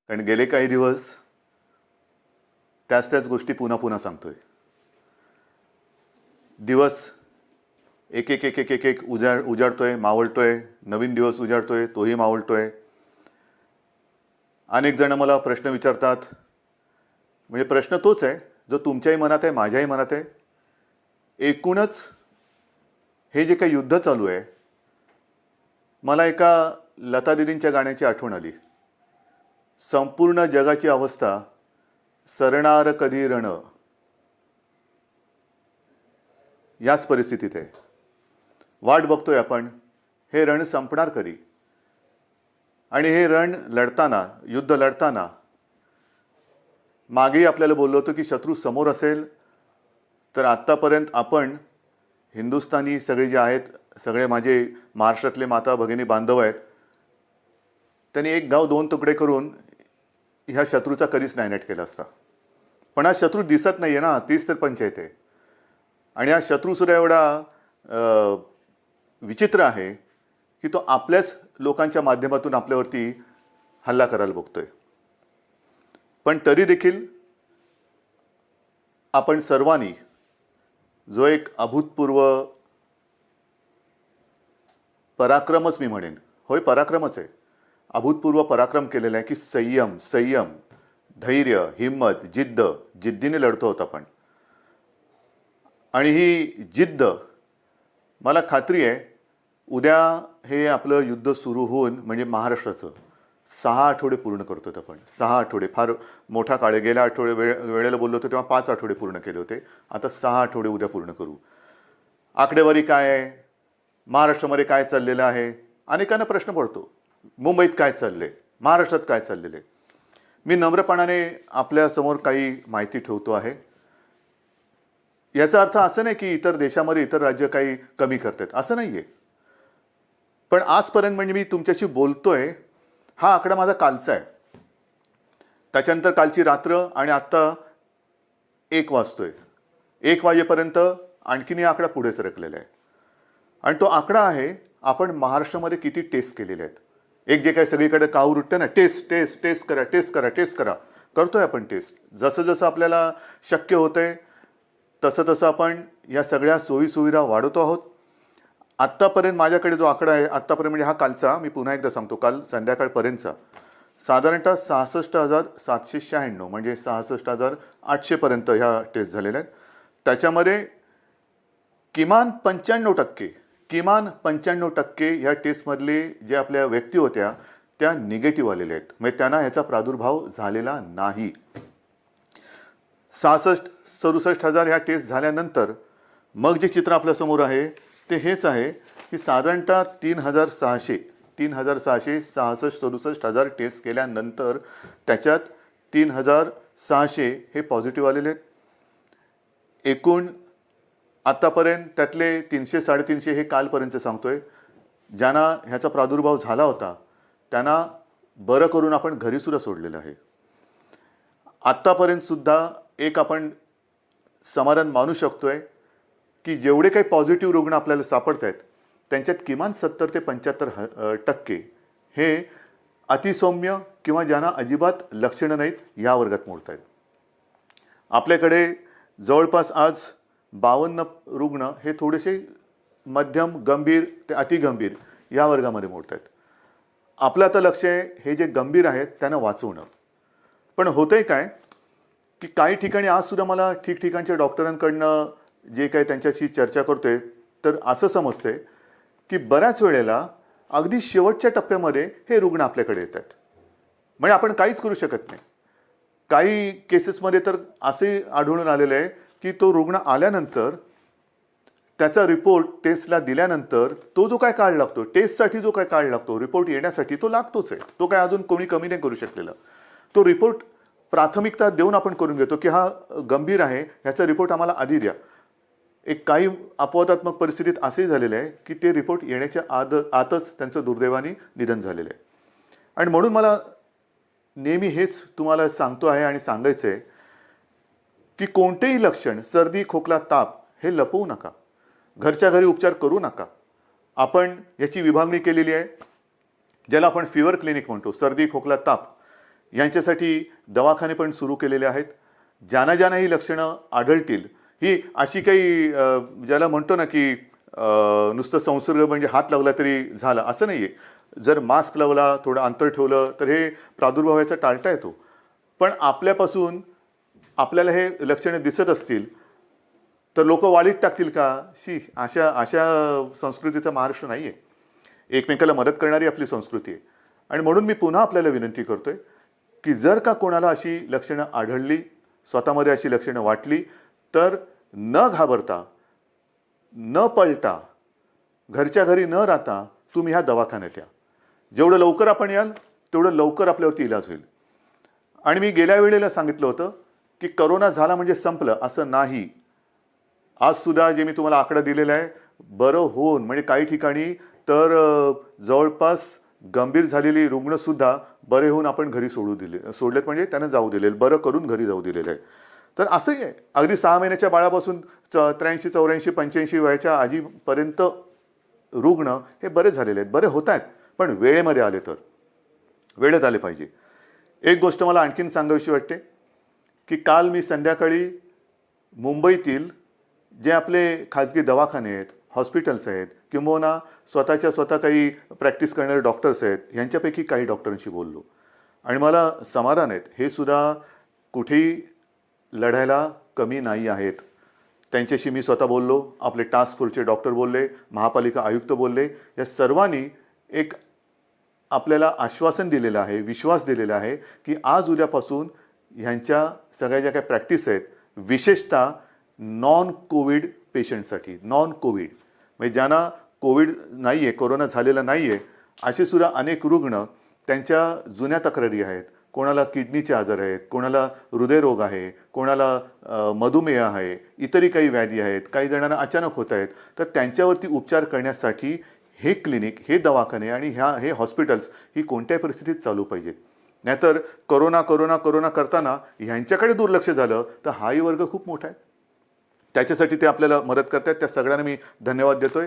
कारण गेले काही दिवस त्याच गोष्टी पुन्हा पुन्हा सांगतोय. दिवस एक एक एक एक एक एक उजाडतोय, मावळतोय, नवीन दिवस उजाडतोय, तोही मावळतोय. अनेक जण मला प्रश्न विचारतात, म्हणजे प्रश्न तोच आहे जो तुमच्याही मनात आहे, माझ्याही मनात आहे. एकूणच हे जे काही युद्ध चालू आहे, मला एका लता दीदींच्या गाण्याची आठवण आली. संपूर्ण जगाची अवस्था सरणार कधी रण, याच परिस्थितीत आहे. वाट बघतोय आपण, हे रण संपणार कधी. आणि हे रण लढताना, युद्ध लढताना मागेही आपल्याला बोललो होतो की शत्रू समोर असेल तर आत्तापर्यंत आपण हिंदुस्थानी सगळे जे आहेत, सगळे माझे महाराष्ट्रातले माता भगिनी बांधव आहेत, त्यांनी एक गाव दोन तुकडे करून ह्या शत्रूचा कधीच नायनाट केला असता. पण हा शत्रू दिसत नाही आहे ना, तीच तर पंचायत आहे. आणि हा शत्रूसुद्धा एवढा विचित्र आहे की तो आपल्याच लोकांच्या माध्यमातून आपल्यावरती हल्ला करायला बघतोय. पण तरी देखील आपण सर्वांनी जो एक अभूतपूर्व पराक्रमच, मी म्हणेन, होय पराक्रमच आहे, अभूतपूर्व पराक्रम केलेला आहे की संयम, धैर्य, हिम्मत, जिद्दीने लढतो होता आपण. आणि ही जिद्द, मला खात्री आहे उद्या हे आपलं युद्ध सुरू होऊन, म्हणजे महाराष्ट्राचं 6 आठवडे पूर्ण करतो आपण. 6 आठवडे फार मोठा काळ आहे. गेल्या वेळेला बोललो होतो तेव्हा 5 आठवडे पूर्ण केले होते. आता 6 आठवडे उद्या पूर्ण करू. आकडेवारी काय आहे, महाराष्ट्रामध्ये काय चाललेलं आहे, अनेकांना प्रश्न पडतो. मुंबईत काय चाललंय, महाराष्ट्रात काय चाललेलं आहे. मी नम्रपणाने आपल्यासमोर काही माहिती ठेवतो आहे. याचा अर्थ असं नाही की इतर देशामध्ये इतर राज्य काही कमी करतात, असं नाही आहे. पण आजपर्यंत म्हणजे मी तुमच्याशी बोलतोय, हा आकडा माझा कालचा आहे. त्याच्यानंतर कालची रात्र आणि आत्ता 1 वाजतोय. 1 वाजेपर्यंत आणखीन हा आकडा पुढे सरकलेला आहे. आणि तो आकडा आहे आपण महाराष्ट्रामध्ये किती टेस्ट केलेले आहेत. एक जे काही सगळीकडे काहूर उठतं ना, टेस्ट करा, करतोय आपण टेस्ट. जसं जसं आपल्याला शक्य होतंय तसं आपण या सगळ्या सोयीसुविधा वाढवतो आहोत. आत्तापर्यंत माझ्याकडे जो आकडा आहे, आत्तापर्यंत म्हणजे हा कालचा, मी पुन्हा एकदा सांगतो, काल संध्याकाळपर्यंतचा साधारणतः 66,796, म्हणजे 66,800 पर्यंत ह्या टेस्ट झालेल्या आहेत. त्याच्यामध्ये किमान 95% ह्या टेस्टमधले जे आपल्या व्यक्ती होत्या त्या निगेटिव्ह आलेल्या आहेत, म्हणजे त्यांना ह्याचा प्रादुर्भाव झालेला नाही. 66-67,000 ह्या टेस्ट झाल्यानंतर मग जे चित्र आपल्यासमोर आहे ते हेच आहे की साधारणतः 3,666-67,000 टेस्ट केल्यानंतर त्याच्यात 3,600 हे पॉझिटिव्ह आलेले आहेत. एकूण आत्तापर्यंत त्यातले 300-350 हे कालपर्यंत सांगतोय, ज्यांना ह्याचा प्रादुर्भाव झाला होता त्यांना बरं करून आपण घरीसुद्धा सोडलेलं आहे. आत्तापर्यंतसुद्धा एक आपण समाधान मानू शकतोय की जेवढे काही पॉझिटिव्ह रुग्ण आपल्याला सापडत आहेत त्यांच्यात किमान 70 ते 75% हे अतिसौम्य किंवा ज्यांना अजिबात लक्षणं नाहीत या वर्गात मोडत आहेत. आपल्याकडे जवळपास आज 52 रुग्ण हे थोडेसे मध्यम गंभीर ते अतिगंभीर या वर्गामध्ये मोडत आहेत. आपलं आता लक्ष आहे हे जे गंभीर आहेत त्यांना वाचवणं. पण होतंय काय की काही ठिकाणी आजसुद्धा मला ठिकठिकाणच्या डॉक्टरांकडनं जे काही त्यांच्याशी चर्चा करतोय तर असं समजतंय की बऱ्याच वेळेला अगदी शेवटच्या टप्प्यामध्ये हे रुग्ण आपल्याकडे येतात. म्हणजे आपण काहीच करू शकत नाही. काही केसेसमध्ये तर असे आढळून आलेलं आहे की तो रुग्ण आल्यानंतर त्याचा रिपोर्ट टेस्टला दिल्यानंतर तो जो काय काळ लागतो, टेस्टसाठी जो काय काळ लागतो, रिपोर्ट येण्यासाठी तो लागतोच आहे. तो काय अजून कोणी कमी नाही करू शकलेला. तो रिपोर्ट प्राथमिकता देऊन आपण करून घेतो की हा गंभीर आहे, ह्याचा रिपोर्ट आम्हाला आधी द्या. एक काही अपवादात्मक परिस्थितीत असेही झालेलं आहे की ते रिपोर्ट येण्याच्या आतच त्यांचं दुर्दैवाने निधन झालेलं आहे. आणि म्हणून मला नेहमी हेच तुम्हाला सांगतो आहे आणि सांगायचं आहे की कोणतेही लक्षण, सर्दी, खोकला, ताप हे लपवू नका. घरच्या घरी उपचार करू नका. आपण याची विभागणी केलेली आहे, ज्याला आपण फीवर क्लिनिक म्हणतो. सर्दी, खोकला, ताप यांच्यासाठी दवाखाने पण सुरू केलेले आहेत. ज्यांना ज्यांना ही लक्षणं आढळतील, ही अशी काही ज्याला म्हणतो ना की नुसतं संसर्ग म्हणजे हात लावला तरी झालं असं नाही आहे. जर मास्क लावला, थोडं अंतर ठेवलं तर हे प्रादुर्भावाचा टाळता येतो. पण आपल्यापासून आपल्याला हे लक्षणे दिसत असतील तर लोक वालीत टाकतील का? अशा अशा संस्कृतीचा महाराष्ट्र नाही आहे. एकमेकाला मदत करणारी आपली संस्कृती आहे. आणि म्हणून मी पुन्हा आपल्याला विनंती करतोय की जर का कोणाला अशी लक्षणं आढळली, स्वतःमध्ये अशी लक्षणं वाटली, तर न घाबरता, न पळता, घरच्या घरी न राहता तुम्ही ह्या दवाखान्यात या. जेवढं लवकर आपण याल तेवढं लवकर आपल्यावरती इलाज होईल. आणि मी गेल्या वेळेला सांगितलं होतं की करोना झाला म्हणजे संपलं, असं नाही. आज सुद्धा जे मी तुम्हाला आकडा दिलेला आहे, बरं होऊन म्हणजे काही ठिकाणी तर जवळपास गंभीर झालेली रुग्णसुद्धा बरे होऊन आपण घरी सोडलेत, म्हणजे त्यांना जाऊ दिलेलं, बरं करून घरी जाऊ दिलेलं आहे. तर असंही आहे, अगदी 6 महिन्याच्या बाळापासून 83, 84, 85 वयाच्या आजीपर्यंत रुग्ण हे बरे झालेले आहेत, बरे होत आहेत. पण वेळेमध्ये आले तर वेळेत आले पाहिजे. एक गोष्ट मला आणखीन सांगावीशी वाटते की काल मी संध्याकाळी मुंबईतील जे आपले खाजगी दवाखाने आहेत, हॉस्पिटल्स आहेत, किंबहुना स्वतः काही प्रॅक्टिस करणारे डॉक्टर्स आहेत, यांच्यापैकी काही डॉक्टरांशी बोललो. आणि मला समाधान आहेत, हे सुद्धा कुठेही लढायला कमी नाही आहेत. त्यांच्याशी मी स्वतः बोललो, आपले टास्क फोर्सचे डॉक्टर बोलले, महापालिका आयुक्त बोलले. या सर्वांनी एक आपल्याला आश्वासन दिलेलं आहे, विश्वास दिलेला आहे की आज उद्यापासून ह्यांच्या सगळ्या ज्या काही प्रॅक्टिस आहेत, विशेषतः नॉन कोविड पेशंटसाठी, नॉन कोविड म्हणजे ज्यांना कोविड नाही आहे, कोरोना झालेला नाही आहे, असे सुद्धा अनेक रुग्ण, त्यांच्या जुन्या तक्रारी आहेत. कोणाला किडनीचे आजार आहेत, कोणाला हृदयरोग आहे, कोणाला मधुमेह आहे, इतरही काही व्याधी आहेत, काही जणांना अचानक होत आहेत. तर त्यांच्यावरती उपचार करण्यासाठी हे क्लिनिक, हे दवाखाने आणि हे हॉस्पिटल्स ही कोणत्याही परिस्थितीत चालू पाहिजेत. नाहीतर करोना करोना करोना करताना ह्यांच्याकडे दुर्लक्ष झालं तर हाही वर्ग खूप मोठा आहे. त्याच्यासाठी ते आपल्याला मदत करतात. त्या सगळ्यांना मी धन्यवाद देतोय.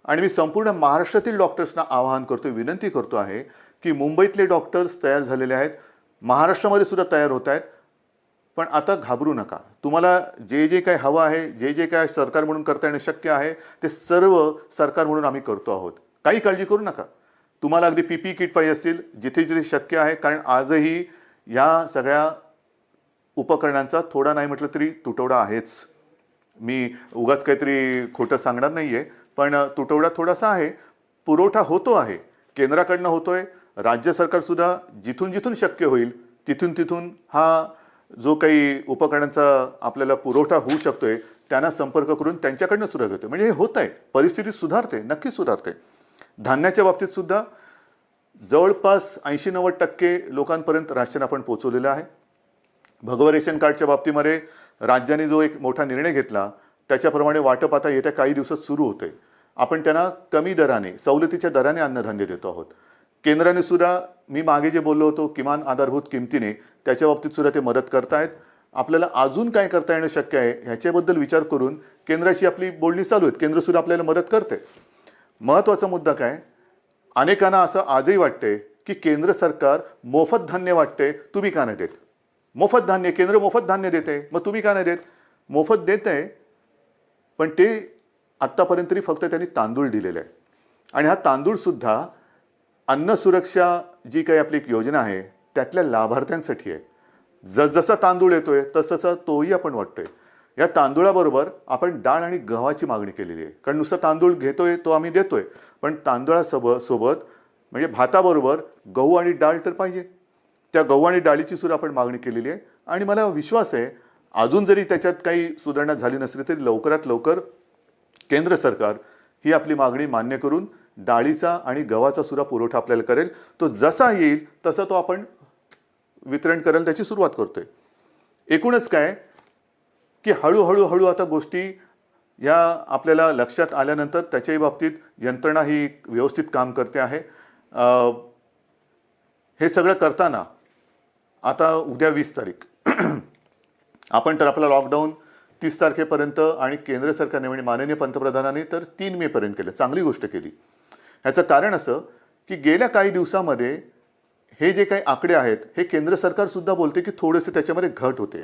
आणि मी संपूर्ण महाराष्ट्रातील डॉक्टर्सना आवाहन करतोय, विनंती करतो आहे की मुंबईतले डॉक्टर्स तयार झालेले आहेत, महाराष्ट्रामध्ये सुद्धा तयार होत आहेत. पण आता घाबरू नका. तुम्हाला जे जे काही हवं आहे, जे जे काय सरकार म्हणून करता येणं शक्य आहे, ते सर्व सरकार म्हणून आम्ही करतो आहोत. काही काळजी करू नका. तुम्हाला अगदी PPE किट पाहिजे असतील, जिथे जिथे शक्य आहे, कारण आजही या सगळ्या उपकरणांचा थोडा नाही म्हटलं तरी तुटवडा आहेच. मी उगाच काहीतरी खोटं सांगणार नाही आहे, पण तुटवडा थोडासा आहे. पुरवठा होतो आहे, केंद्राकडनं होतोय. राज्य सरकारसुद्धा जिथून जिथून शक्य होईल तिथून तिथून हा जो काही उपकरणांचा आपल्याला पुरवठा होऊ शकतोय त्यांना संपर्क करून त्यांच्याकडनं सुद्धा घेतोय. म्हणजे हे होत आहे, परिस्थिती सुधारते, नक्की सुधारते. धान्याच्या बाबतीत सुद्धा जवळपास 80-90% लोकांपर्यंत राशन आपण पोहोचवलेलं आहे. भगवा रेशन कार्डच्या बाबतीमध्ये राज्याने जो एक मोठा निर्णय घेतला त्याच्याप्रमाणे वाटप आता येत्या काही दिवसात सुरू होते. आपण त्यांना कमी दराने, सवलतीच्या दराने अन्नधान्य देतो आहोत. केंद्राने सुद्धा, मी मागे जे बोललो होतो किमान आधारभूत किमतीने, त्याच्या बाबतीत सुद्धा ते मदत करतायत. आपल्याला अजून काय करता येणं शक्य आहे ह्याच्याबद्दल विचार करून केंद्राशी आपली बोलणी चालू आहेत. केंद्र सुद्धा आपल्याला मदत करते. महत्त्वाचा मुद्दा काय, अनेकांना असं आजही वाटते की केंद्र सरकार मोफत धान्य वाटते, तुम्ही का नाही देत? मोफत धान्य, केंद्र मोफत धान्य देते, मग तुम्ही का नाही देत? मोफत देत आहे, पण ते आत्तापर्यंत तरी फक्त त्यांनी तांदूळ दिलेले आहे. आणि हा तांदूळसुद्धा अन्न सुरक्षा जी काही आपली एक योजना आहे त्यातल्या लाभार्थ्यांसाठी आहे. जसजसा तांदूळ येतोय तसं तोही आपण वाटतोय. या तांदूळाबरोबर आपण डाळ आणि गव्हाची मागणी केलेली आहे. कारण नुसतं तांदूळ घेतोय तो आम्ही देतोय, पण तांदूळासोबत म्हणजे भाताबरोबर गहू आणि डाळ तर पाहिजे. त्या गहू आणि डाळीची सुद्धा आपण मागणी केलेली आहे. आणि मला विश्वास आहे अजून जरी त्याच्यात काही सुधारणा झाली नसली तरी लवकरात लवकर केंद्र सरकार ही आपली मागणी मान्य करून डाळीचा आणि गव्हाचा सुद्धा पुरवठा आपल्याला करेल. तो जसा येईल तसा तो आपण वितरण करायला त्याची सुरुवात करतोय. एकूणच काय की हळूहळू आता गोष्टी या आपल्याला लक्षात आल्यानंतर त्याच्याही बाबतीत यंत्रणा ही व्यवस्थित काम करते आहे. हे सगळं करताना आता उद्या 20 तारीख आपण तर आपला लॉकडाऊन 30 तारखेपर्यंत आणि केंद्र सरकारने म्हणजे माननीय पंतप्रधानांनी तर 3 मे पर्यंत केलं. चांगली गोष्ट केली. ह्याचं कारण असं की गेल्या काही दिवसामध्ये हे जे काही आकडे आहेत हे केंद्र सरकार सुद्धा बोलते की थोडेसे त्याच्यामध्ये घट होते.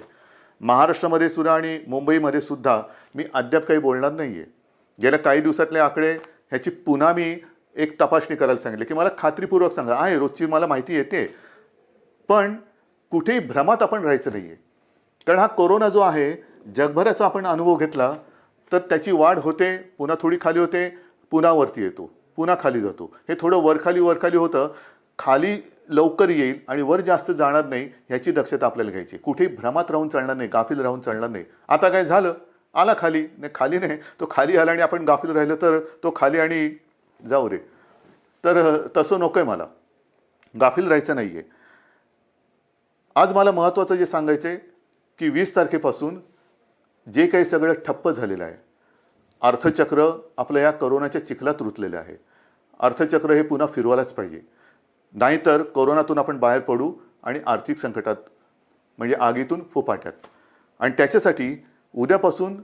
महाराष्ट्रामध्ये सुद्धा आणि मुंबईमध्ये सुद्धा मी अद्याप काही बोलणार नाही आहे. गेल्या काही दिवसातले आकडे ह्याची पुन्हा मी एक तपासणी करायला सांगितले की मला खात्रीपूर्वक सांगा. आहे रोजची मला माहिती येते, पण कुठेही भ्रमात आपण राहायचं नाही आहे. कारण हा कोरोना जो आहे जगभराचा आपण अनुभव घेतला तर त्याची वाढ होते, पुन्हा थोडी खाली होते, पुन्हा वरती येतो, पुन्हा खाली जातो. हे थोडं वरखाली होतं. खाली लवकर येईल आणि वर जास्त जाणार नाही ह्याची दक्षता आपल्याला घ्यायची. कुठेही भ्रमात राहून चालणार नाही, गाफील राहून चालणार नाही. आता काय झालं, आला खाली नाही, खाली नाही, तो खाली आला आणि आपण गाफील राहिलो तर तो खाली आणि जाऊ रे. तर तसं नको आहे, मला गाफील राहायचं नाही आहे. आज मला महत्त्वाचं जे सांगायचं आहे की 20 तारखेपासून जे काही सगळं ठप्प झालेलं आहे, अर्थचक्र आपलं या कोरोनाच्या चिखलात रुतलेलं आहे. अर्थचक्र हे पुन्हा फिरवायलाच पाहिजे, नाहीतर कोरोनातून आपण बाहेर पडू आणि आर्थिक संकटात म्हणजे आगीतून फुफाट्यात. आणि त्याच्यासाठी उद्यापासून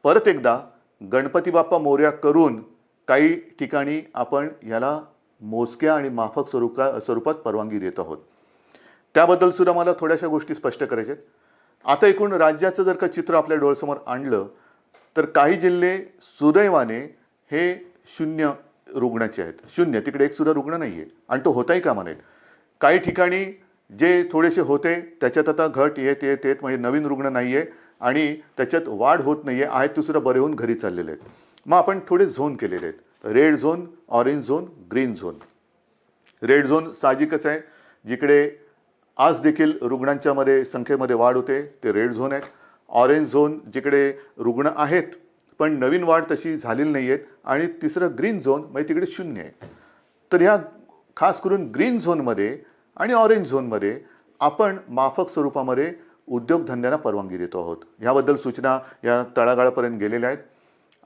परत एकदा गणपती बाप्पा मोरया करून काही ठिकाणी आपण याला मोजक्या आणि माफक स्वरूपात परवानगी देत आहोत. त्याबद्दल सुद्धा मला थोड्याशा गोष्टी स्पष्ट करायच्या आहेत. आता एकूण राज्याचं जर का चित्र आपल्या डोळ्यासमोर आणलं तर काही जिल्हे सुदैवाने हे 0 रुग्णाचे आहेत. 0, तिकडे एक सुद्धा रुग्ण नाही आहे आणि तो होताही कामा नये. काही ठिकाणी जे थोडेसे होते त्याच्यात आता घट येत म्हणजे नवीन रुग्ण नाही आहे आणि त्याच्यात वाढ होत नाही आहे. आहेत ते सुद्धा बरे होऊन घरी चाललेले आहेत. मग आपण थोडे झोन केलेले आहेत, red zone, orange zone, green zone. Red zone साहजिकच आहे, जिकडे आज देखील रुग्णांच्या संख्येमध्ये वाढ होते ते रेड झोन आहेत. ऑरेंज झोन जिकडे रुग्ण आहेत पण नवीन वाढ तशी झालेली नाही आहेत. आणि तिसरं ग्रीन झोन म्हणजे तिकडे 0 आहे. तर ह्या खास करून ग्रीन झोनमध्ये आणि ऑरेंज झोनमध्ये आपण माफक स्वरूपामध्ये उद्योगधंद्यांना परवानगी देतो आहोत. ह्याबद्दल सूचना या तळागाळापर्यंत गेलेल्या आहेत.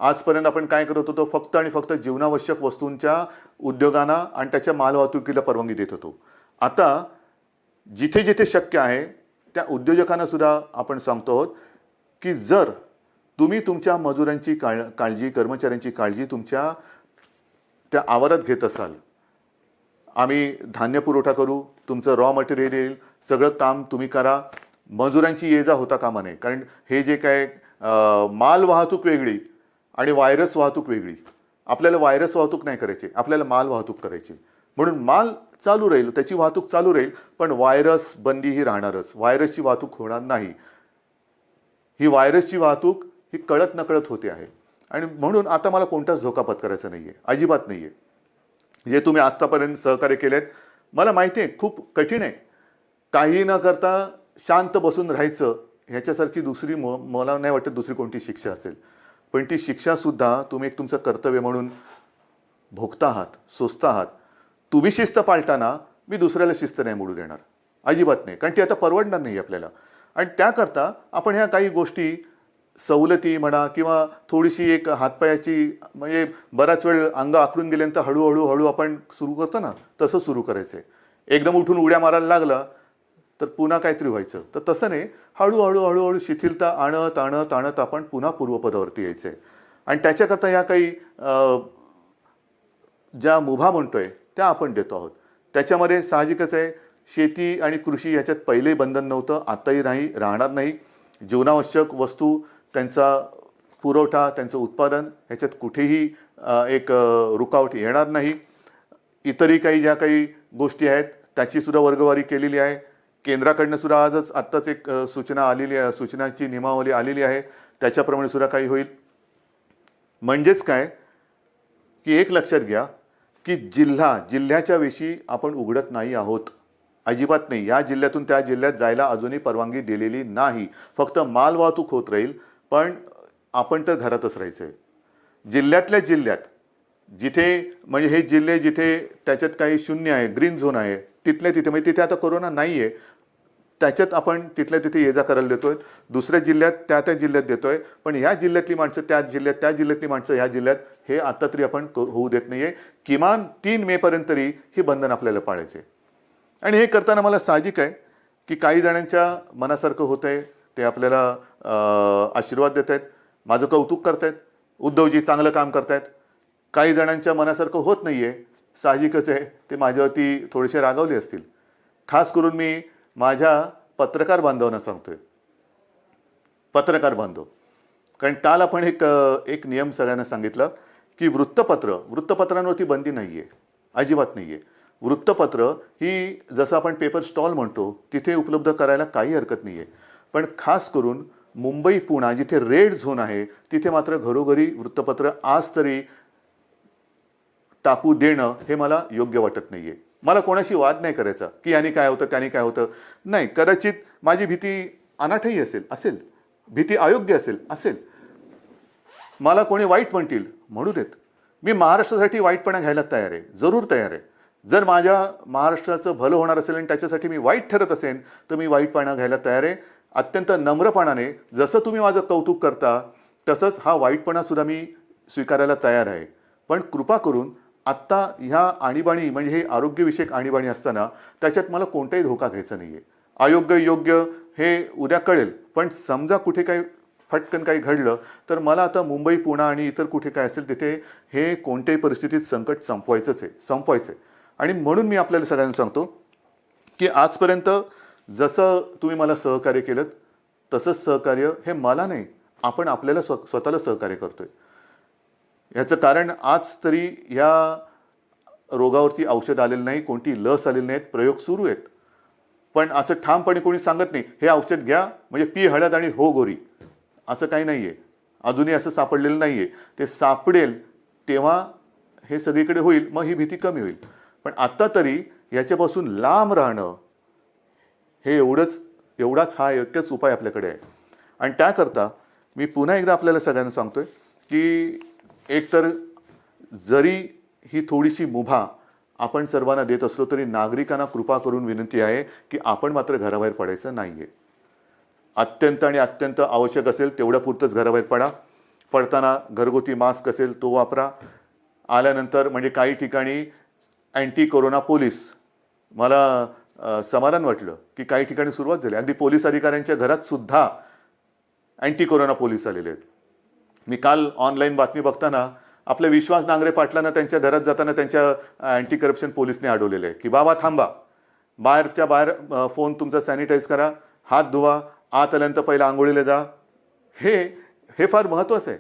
आजपर्यंत आपण काय करत होतो, फक्त आणि फक्त जीवनावश्यक वस्तूंच्या उद्योगांना आणि त्याच्या मालवाहतुकीला परवानगी देत होतो. आता जिथे जिथे शक्य आहे त्या उद्योजकांना सुद्धा आपण सांगतो आहोत की जर तुम्ही तुमच्या मजुरांची काळजी, कर्मचाऱ्यांची काळजी तुमच्या त्या आवारात घेत असाल, आम्ही धान्य पुरवठा करू, तुमचं रॉ मटेरियल येईल, सगळं काम तुम्ही करा, मजुरांची ये जा होता कामा नये. कारण हे जे काय माल वाहतूक वेगळी आणि व्हायरस वाहतूक वेगळी. आपल्याला व्हायरस वाहतूक नाही करायची, आपल्याला माल वाहतूक करायची. म्हणून माल चालू राहील, त्याची वाहतूक चालू राहील, पण व्हायरस बंदी ही राहणारच. व्हायरसची वाहतूक होणार नाही. ही व्हायरसची वाहतूक ही कळत नकळत होते आहे. आणि म्हणून आता मला कोणताच धोका पत्करायचा नाही आहे, अजिबात नाही आहे. जे तुम्ही आत्तापर्यंत सहकार्य केलेत मला माहिती आहे खूप कठीण आहे. काही न करता शांत बसून राहायचं ह्याच्यासारखी दुसरी मला नाही वाटत दुसरी कोणती शिक्षा असेल. पण ती शिक्षासुद्धा तुम्ही एक तुमचं कर्तव्य म्हणून भोगता आहात, सोसता आहात. तुम्ही शिस्त पाळताना मी दुसऱ्याला शिस्त नाही मोडू देणार, अजिबात नाही. कारण ती आता परवडणार नाही आपल्याला. आणि त्याकरता आपण ह्या काही गोष्टी सवलती म्हणा किंवा थोडीशी एक हातपायाची म्हणजे बराच वेळ अंग आखडून गेल्यानंतर हळूहळू आपण सुरू करतो ना, तसं सुरू करायचं आहे. एकदम उठून उड्या मारायला लागला तर पुन्हा काहीतरी व्हायचं. तर तसं नाही, हळूहळू शिथिलता आणत आपण पुन्हा पूर्वपदावरती यायचं आहे. आणि त्याच्याकरता ह्या काही ज्या मुभा म्हणतोय त्या आपण देतो आहोत. त्याच्यामध्ये साहजिकच आहे, शेती आणि कृषी याच्यात पहिलेही बंधन नव्हतं, आताही नाही, राहणार नाही. जीवनावश्यक वस्तू, त्यांचा पुरवठा, त्यांचं उत्पादन ह्याच्यात कुठेही एक रुकावट येणार नाही. इतरही काही ज्या काही गोष्टी आहेत त्याची सुद्धा वर्गवारी केलेली आहे. केंद्राकडनं सुद्धा आत्ताच एक सूचना आलेली आहे, सूचनाची नियमावली आलेली आहे, त्याच्याप्रमाणे सुद्धा काही होईल. म्हणजेच काय की एक लक्षात घ्या की जिल्ह्याच्या वेशी आपण उघडत नाही आहोत, अजिबात नाही. या जिल्ह्यातून त्या जिल्ह्यात जायला अजूनही परवानगी दिलेली नाही. फक्त माल वाहतूक होत राहील, पण आपण तर घरातच राहायचं आहे. जिल्ह्यातल्या जिल्ह्यात जिथे म्हणजे हे जिल्हे जिथे त्याच्यात काही 0 आहे, ग्रीन झोन आहे, तिथल्या तिथे म्हणजे तिथे आता कोरोना नाही आहे, त्याच्यात आपण तिथल्या तिथे ये जा करायला देतोय. दुसऱ्या जिल्ह्यात त्या जिल्ह्यात देतोय. पण ह्या जिल्ह्यातली माणसं त्या जिल्ह्यातली माणसं ह्या जिल्ह्यात हे आता तरी आपण होऊ देत नाहीये. किमान 3 मेपर्यंत तरी ही बंधन आपल्याला पाळायचे. आणि हे करताना मला साहजिक आहे की काही जणांच्या मनासारखं होतं आहे, ते आपल्याला आशीर्वाद देत आहेत, माझं कौतुक करत आहेत, उद्धवजी चांगलं काम करत आहेत. काही जणांच्या मनासारखं होत नाही आहे, साहजिकच आहे, ते माझ्यावरती थोडेसे रागावले असतील. खास करून मी माझ्या पत्रकार बांधवांना सांगतोय, पत्रकार बांधव, कारण काल आपण एक नियम सगळ्यांना सांगितलं की वृत्तपत्रांवरती बंदी नाही आहे, अजिबात नाही आहे. वृत्तपत्र ही जसं आपण पेपर स्टॉल म्हणतो तिथे उपलब्ध करायला काही हरकत नाही आहे, पण खास करून मुंबई पुणे जिथे रेड झोन आहे तिथे मात्र घरोघरी वृत्तपत्र आज तरी टाकू देणं हे मला योग्य वाटत नाही आहे. मला कोणाशी वाद नाही करायचा की याने काय होतं त्याने काय होतं, नाही. कदाचित माझी भीती अनाठही असेल, भीती अयोग्य असेल, मला कोणी वाईट म्हणतील म्हणू देत. मी महाराष्ट्रासाठी वाईटपणा घ्यायला तयार आहे, जरूर तयार आहे. जर माझ्या महाराष्ट्राचं भलं होणार असेल आणि त्याच्यासाठी मी वाईट ठरत असेल तर मी वाईटपणा घ्यायला तयार आहे. अत्यंत नम्रपणाने, जसं तुम्ही माझं कौतुक करता तसंच हा वाईटपणासुद्धा मी स्वीकारायला तयार आहे. पण कृपा करून आत्ता ह्या आणीबाणी म्हणजे हे आरोग्यविषयक आणीबाणी असताना त्याच्यात मला कोणताही धोका घ्यायचा नाही आहे. अयोग्य योग्य हे उद्या कळेल, पण समजा कुठे काही फटकन काही घडलं तर मला आता मुंबई पुणे आणि इतर कुठे काय असेल तिथे हे कोणत्याही परिस्थितीत संकट संपवायचं आहे. आणि म्हणून मी आपल्याला सगळ्यांना सांगतो की आजपर्यंत जसं तुम्ही मला सहकार्य केलं तसंच सहकार्य हे मला नाही, आपण आपल्याला स्वतःला सहकार्य करतोय. याचं कारण आज तरी या रोगावरती औषध आलेलं नाही, कोणती लस आलेली नाहीत, प्रयोग सुरू आहेत. पण असं ठामपणे कोणी सांगत नाही हे औषध घ्या म्हणजे पी हळद आणि हो गोरी, असं काही नाही आहे. अजूनही असं सापडलेलं नाही आहे. ते सापडेल तेव्हा हे सगळीकडे होईल, मग ही भीती कमी होईल. पण आत्ता तरी याच्यापासून लांब राहणं हे एवढाच हा एकच उपाय आपल्याकडे आहे. आणि त्याकरता मी पुन्हा एकदा आपल्याला सगळ्यांना सांगतोय की एकतर जरी ही थोडीशी मुभा आपण सर्वांना देत असलो तरी नागरिकांना कृपा करून विनंती आहे की आपण मात्र घराबाहेर पडायचं नाही आहे. अत्यंत आवश्यक असेल तेवढ्या पुरतंच घराबाहेर पडा. पडताना घरगुती मास्क असेल तो वापरा. आल्यानंतर म्हणजे काही ठिकाणी अँटी कोरोना पोलीस, मला समाधान वाटलं की काही ठिकाणी सुरुवात झाली. अगदी पोलीस अधिकाऱ्यांच्या घरात सुद्धा अँटी कोरोना पोलीस आलेले आहेत. मी काल ऑनलाईन बातमी बघताना आपल्या विश्वास नांगरे पाटलांना त्यांच्या घरात जाताना त्यांच्या अँटी करप्शन पोलीसने अडवलेलं आहे की बाबा थांबा, बाहेर फोन तुमचा सॅनिटाईज करा, हात धुवा, आत आल्यानंतर पहिला आंघोळीला जा. हे फार महत्त्वाचं आहे.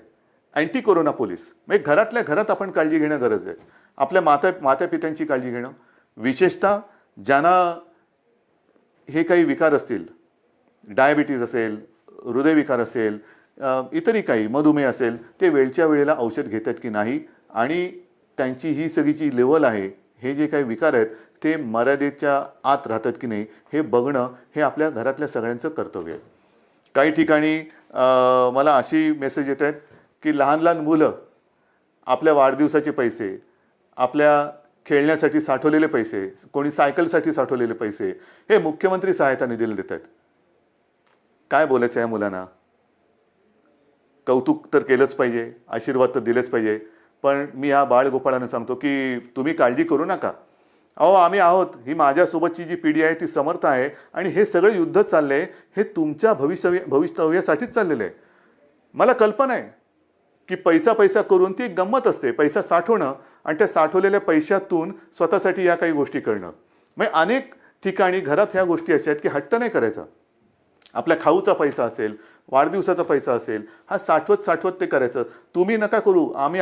अँटी कोरोना पोलीस म्हणजे घरातल्या घरात आपण काळजी घेणं गरज आहे. आपल्या मातापित्यांची काळजी घेणं, विशेषतः ज्यांना हे काही विकार असतील, डायबिटीज असेल, हृदयविकार असेल, इतरही काही मधुमेह असेल, ते वेळच्या वेळेला औषध घेतात की नाही आणि त्यांची ही सगळी जी लेवल आहे, हे जे काही विकार आहेत ते मर्यादेच्या आत राहतात की नाही हे बघणं हे आपल्या घरातल्या सगळ्यांचं कर्तव्य आहे. काही ठिकाणी मला अशी मेसेज येत आहेत की लहान मुलं आपल्या वाढदिवसाचे पैसे, आपल्या खेळण्यासाठी साठवलेले पैसे, कोणी सायकलसाठी साठवलेले पैसे हे मुख्यमंत्री सहायता निधीला देत आहेत. काय बोलायचं आहे मुलांना? कौतुक तर केलंच पाहिजे, आशीर्वाद तर दिलेच पाहिजे, पण मी ह्या बाळगोपाळांना सांगतो की तुम्ही काळजी करू नका. अहो आम्ही आहोत, ही माझ्यासोबतची जी पिढी आहे ती समर्थ आहे आणि हे सगळं युद्ध चाललंय हे तुमच्या भवितव्यासाठीच चाललेलं आहे. मला कल्पना आहे की पैसा करून ती एक गंमत असते, पैसा साठवणं आणि त्या साठवलेल्या पैशातून स्वतःसाठी या काही गोष्टी करणं. म्हणजे अनेक ठिकाणी घरात ह्या गोष्टी अशा आहेत की हट्ट नाही करायचा. आपल्या खाऊचा पैसा असेल, वाढदिवसाचा पैसा असेल, हा साठवत ते करायचं. तुम्ही नका करू, आम्ही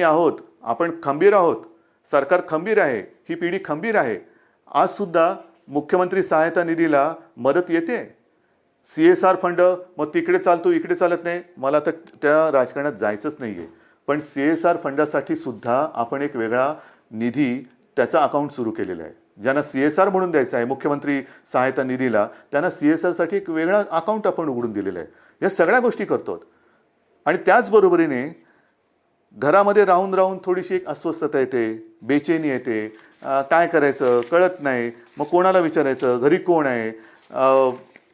आहोत, आपण खंबीर आहोत, सरकार खंबीर आहे, ही पिढी खंबीर आहे. आजसुद्धा मुख्यमंत्री सहायता निधीला मदत येते. CSR फंड मग तिकडे चालतो इकडे चालत नाही, मला तर त्या राजकारणात जायचंच नाही आहे. पण CSR फंडासाठी सुद्धा आपण एक वेगळा निधी त्याचा अकाउंट सुरू केलेला आहे. ज्यांना CSR म्हणून द्यायचं आहे मुख्यमंत्री सहायता निधीला, त्यांना CSRसाठी एक वेगळा अकाउंट आपण उघडून दिलेलं आहे. या सगळ्या गोष्टी करतो. आणि त्याचबरोबरीने घरामध्ये राहून थोडीशी एक अस्वस्थता येते, बेचैनी येते, काय करायचं कळत नाही, मग कोणाला विचारायचं, घरी कोण आहे.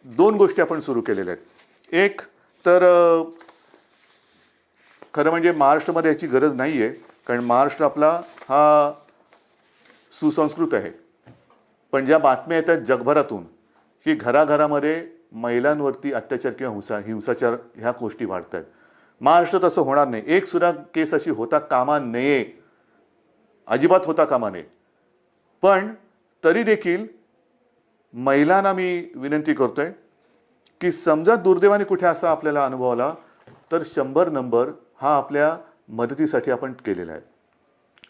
2 गोष्टी आपण सुरू केलेल्या आहेत. एक तर खरं म्हणजे महाराष्ट्रामध्ये याची गरज नाही आहे, कारण महाराष्ट्र आपला हा सुसंस्कृत आहे. पण ज्या बातम्या येतात जगभरातून की घराघरामध्ये महिलांवरती अत्याचार किंवा हिंसाचार ह्या गोष्टी वाढत आहेत. महाराष्ट्रात असं होणार नाही. एक सुद्धा केस अशी होता कामा नये, अजिबात होता कामा नये. पण तरी देखील महिलांना मी विनंती करतोय की समजा दुर्दैवाने कुठे असा आपल्याला अनुभव आला तर 100 नंबर हा आपल्या मदतीसाठी आपण केलेला आहे.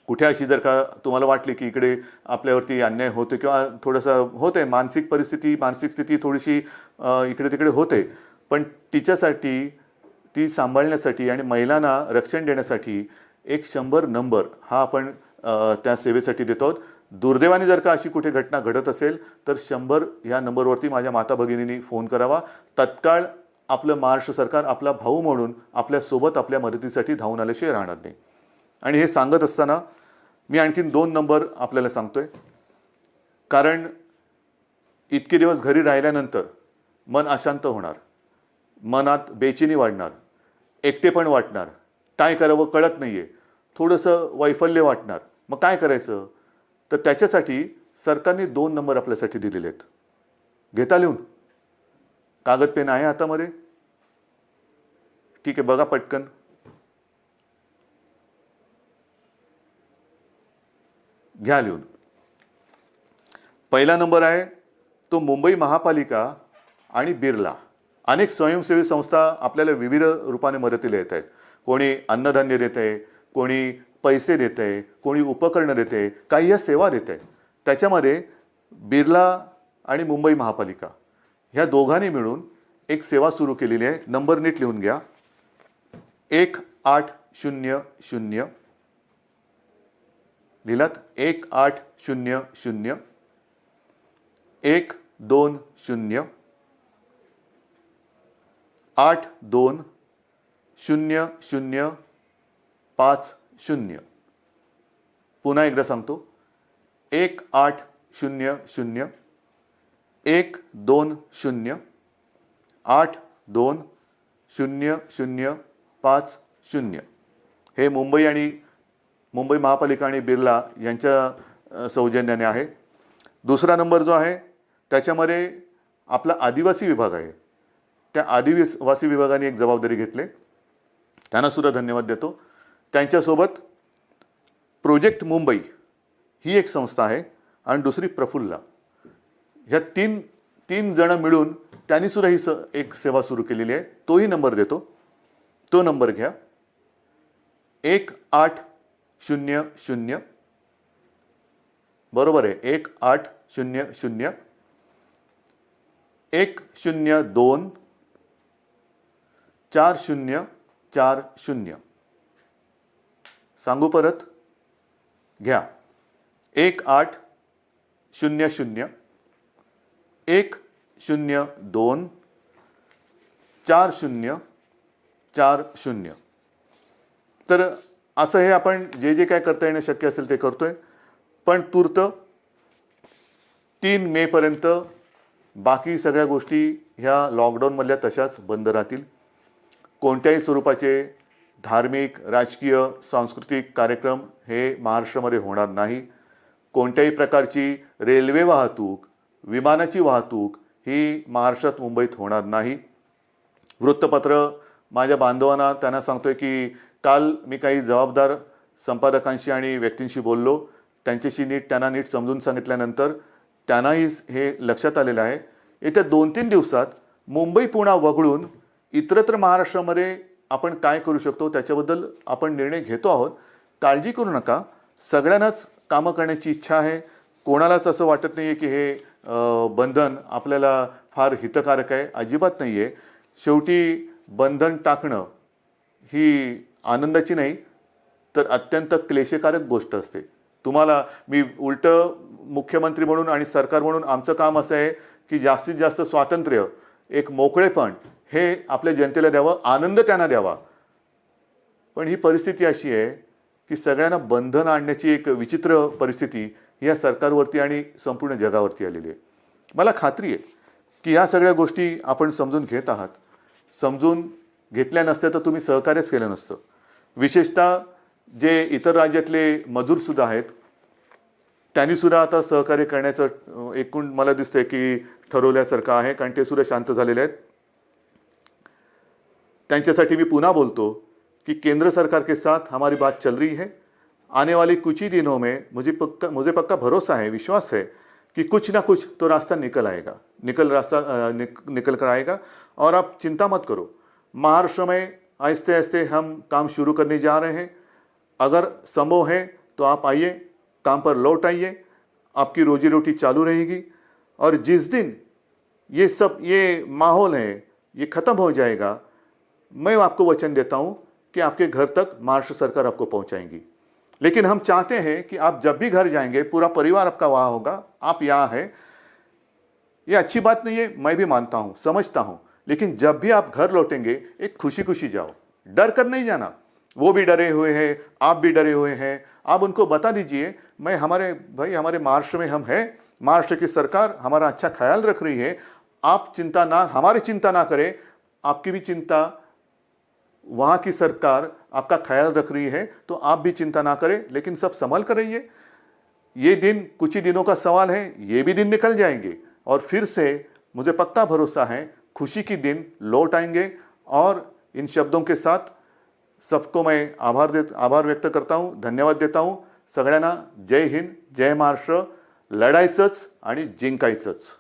कुठे अशी जर का तुम्हाला वाटली की इकडे आपल्यावरती अन्याय होतो किंवा थोडंसं होते, मानसिक परिस्थिती, मानसिक स्थिती थोडीशी इकडे तिकडे होते, पण तिच्यासाठी, ती सांभाळण्यासाठी आणि महिलांना रक्षण देण्यासाठी एक 100 नंबर हा आपण त्या सेवेसाठी देतो आहोत. दुर्दैवाने जर का अशी कुठे घटना घडत असेल तर 100 या नंबरवरती माझ्या माता भगिनींनी फोन करावा. तत्काळ आपलं महाराष्ट्र सरकार आपला भाऊ म्हणून आपल्यासोबत आपल्या मदतीसाठी धावून आल्याशिवाय राहणार नाही. आणि हे सांगत असताना मी आणखीन 2 नंबर आपल्याला सांगतोय, कारण इतके दिवस घरी राहिल्यानंतर मन अशांत होणार, मनात बेचैनी वाढणार, एकटेपण वाटणार, काय करावं कळत नाही आहे, थोडंसं वैफल्य वाटणार. मग काय करायचं? तर त्याच्यासाठी सरकारने 2 नंबर आपल्यासाठी दिलेले आहेत. घेता लिहून? कागद पेन आहे हातामध्ये? ठीक आहे, बघा पटकन. घ्या लिहून. पहिला नंबर आहे तो मुंबई महापालिका आणि बिर्ला. अनेक स्वयंसेवी संस्था आपल्याला विविध रूपाने मदतीला येत आहेत. कोणी अन्नधान्य देत आहे, कोणी पैसे देत आहे, कोणी उपकरणं देत आहे, काही या सेवा देत आहे. त्याच्यामध्ये बिर्ला आणि मुंबई महापालिका ह्या दोघांनी मिळून एक सेवा सुरू केलेली आहे. नंबर नीट लिहून घ्या. 1800 लिहिलात? 1800 120 820050. पुन्हा एकदा सांगतो. 1800 120 820050. हे मुंबई महापालिका आणि बिर्ला यांच्या सौजन्याने आहे. दुसरा नंबर जो आहे त्याच्यामध्ये आपला आदिवासी विभाग आहे. त्या आदिवासी विभागाने एक जबाबदारी घेतली, त्यांना सुद्धा धन्यवाद देतो. त्यांच्यासोबत प्रोजेक्ट मुंबई ही एक संस्था आहे आणि दुसरी प्रफुल्ला. ह्या तीन जण मिळून त्यांनी सुद्धा ही एक सेवा सुरू केलेली आहे. तोही नंबर देतो. तो नंबर घ्या. 1800 बरोबर आहे. 1800 102 4040. सांगू परत? घ्या. 1800 102 4040. तर असं हे आपण जे काय करता येणं शक्य असेल ते करतोय. पण तूर्त 3 मे पर्यंत बाकी सगळ्या गोष्टी ह्या लॉकडाऊनमधल्या तशाच बंद राहतील. कोणत्याही स्वरूपाचे धार्मिक, राजकीय, सांस्कृतिक कार्यक्रम हे महाराष्ट्रामध्ये होणार नाही. कोणत्याही प्रकारची रेल्वे वाहतूक, विमानाची वाहतूक ही महाराष्ट्रात, मुंबईत होणार नाही. वृत्तपत्र माझ्या बांधवांना त्यांना सांगतोय की काल मी काही जबाबदार संपादकांशी आणि व्यक्तींशी बोललो. त्यांच्याशी त्यांना नीट समजून सांगितल्यानंतर त्यांनाही हे लक्षात आलेलं आहे. येत्या 2-3 दिवसात मुंबई पुन्हा वगळून इतरत्र महाराष्ट्रामध्ये आपण काय करू शकतो त्याच्याबद्दल आपण निर्णय घेतो आहोत. काळजी करू नका. सगळ्यांनाच कामं करण्याची इच्छा आहे. कोणालाच असं वाटत नाही आहे की हे बंधन आपल्याला फार हितकारक आहे. अजिबात नाही आहे. शेवटी बंधन टाकणं ही आनंदाची नाही तर अत्यंत क्लेशकारक गोष्ट असते. तुम्हाला मी उलटं मुख्यमंत्री म्हणून आणि सरकार म्हणून आमचं काम असं आहे की जास्तीत जास्त स्वातंत्र्य, एक मोकळेपण हे आपल्या जनतेला द्यावं, आनंद त्यांना द्यावा. पण ही परिस्थिती अशी आहे की सगळ्यांना बंधन आणण्याची एक विचित्र परिस्थिती या सरकारवरती आणि संपूर्ण जगावरती आलेली आहे. मला खात्री आहे की ह्या सगळ्या गोष्टी आपण समजून घेत आहात. समजून घेतल्या नसत्या तर तुम्ही सहकार्यच केलं नसतं. विशेषतः जे इतर राज्यातले मजूरसुद्धा आहेत त्यांनीसुद्धा आता सहकार्य करण्याचं एकूण मला दिसतंय की ठरवल्यासारखं आहे, कारण ते सुद्धा शांत झालेले आहेत. त्यांच्यासाठी मी पुन्हा बोलतो कि केंद्र सरकार के साथ हमारी बात चल रही है. आने वाले कुछ ही दिनों में मुझे पक्का भरोसा है, विश्वास है कि कुछ ना कुछ तो रास्ता निकल आएगा, निकल कर आएगा। और आप चिंता मत करो, महाराष्ट्र में आहिस्ते आहिस्ते हम काम शुरू करने जा रहे हैं। अगर संभव है तो आप आइए, काम पर लौट आइए, आपकी रोजी रोटी चालू रहेगी। और जिस दिन ये माहौल है ये ख़त्म हो जाएगा, मैं आपको वचन देता हूँ कि आपके घर तक महाराष्ट्र सरकार आपको पहुँचाएंगी। लेकिन हम चाहते हैं कि आप जब भी घर जाएंगे, पूरा परिवार आपका वहाँ होगा, आप यहाँ हैं। ये अच्छी बात नहीं है, मैं भी मानता हूँ, समझता हूँ, लेकिन जब भी आप घर लौटेंगे एक खुशी खुशी जाओ, डर कर नहीं जाना। वो भी डरे हुए हैं, आप भी डरे हुए हैं। आप उनको बता दीजिए, हमारे महाराष्ट्र में हम हैं, महाराष्ट्र की सरकार हमारा अच्छा ख्याल रख रही है। आप हमारी चिंता ना करें, आपकी भी चिंता, वहाँ की सरकार आपका ख्याल रख रही है, तो आप भी चिंता ना करें, लेकिन सब संभल कर रहिए। ये दिन कुछ ही दिनों का सवाल है, ये भी दिन निकल जाएंगे और फिर से मुझे पक्का भरोसा है खुशी की दिन लौट आएंगे। और इन शब्दों के साथ सबको मैं आभार व्यक्त करता हूँ, धन्यवाद देता हूँ। सगळ्यांना जय हिंद, जय महाराष्ट्र. लढायचंच आणि जिंकायचंच.